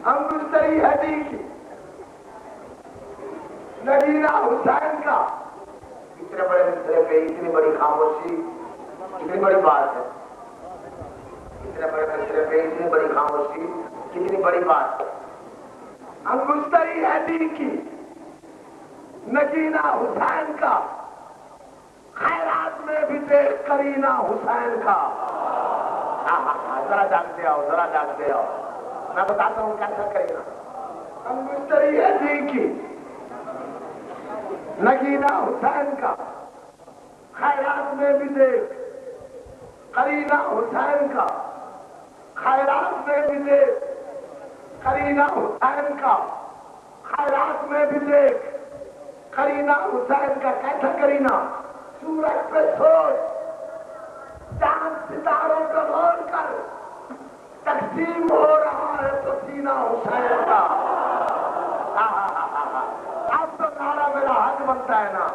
अंगुस्तरी हदी की नगीना हुसैन का। इतने बड़े मिसरे पे इतनी बड़ी खामोशी, कितनी बड़ी बात है। इतने बड़े मिसरे पे इतनी बड़ी खामोशी, कितनी बड़ी बात है। अंगुस्तरी हदी की नगीना हुसैन का, खैरात में भी देख करीना हुसैन का। जरा जागते आओ, जरा जागते आओ, मैं बताता हूँ क्या क्या करीना। अंगुस्तरी हदी की नगीना हुसैन का, खैरात में भी देख करीना हुसैन का, खैरात में भी देख करीना हुसैन का, खैरात में भी देख करीना हुसैन का। कैसा करीना? सूरज पे सोच, चांद सितारों को रोल कर तकसीम हो रहा है पसीना हुसैन का। अब तो नारा मेरा हक बनता है ना।